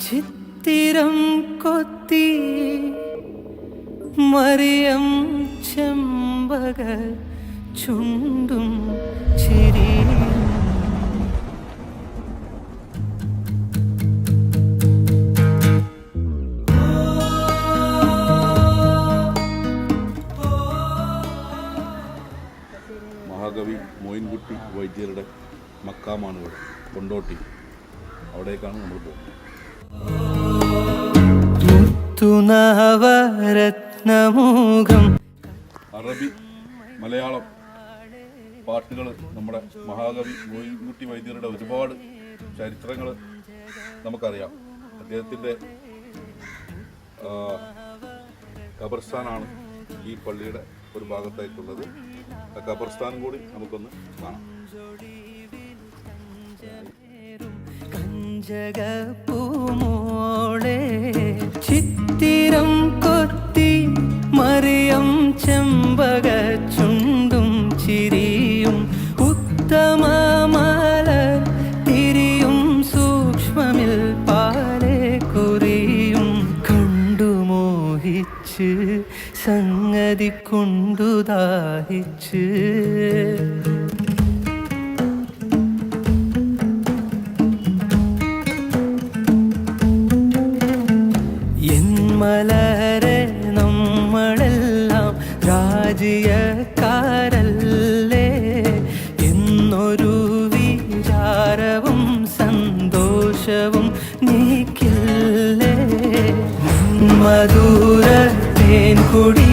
ചിത്തിരം കൊത്തി മറിയം ചെമ്പക ചുണ്ടും ചിരിയും മഹാകവി മോയിൻകുട്ടി വൈദ്യരുടെ മക്കാമാണ് ഇവിടെ, കൊണ്ടോട്ടി. അവിടേക്കാണ് നമ്മൾ പോകുന്നത്. അറബി, മലയാളം പാട്ടുകൾ, നമ്മുടെ മഹാകവി മോയിൻകുട്ടി വൈദ്യരുടെ ഒരുപാട് ചരിത്രങ്ങൾ നമുക്കറിയാം. അദ്ദേഹത്തിൻ്റെ ഖബർസ്ഥാനാണ് ഈ പള്ളിയുടെ ഒരു ഭാഗത്തായിട്ടുള്ളത്. ആ ഖബർസ്ഥാനും കൂടി നമുക്കൊന്ന് കാണാം. കഞ്ചകപ്പൂമോളെ ചിത്തിരം കൊത്തി മറിയം ചെമ്പക ചുണ്ടും ചിരിയും ഉത്തമമലർ തിരിയും സൂക്ഷ്മമിൽ പാലെ കുറിയും കണ്ടുമോഹിച്ച് സംഗതി കൊണ്ടു ദാഹിച്ച് മലരെ നമ്മളെല്ലാം രാജ്യക്കാരല്ലേ എന്നൊരു വിചാരവും സന്തോഷവും നീക്കില്ലേ മധുര തേൻകുടി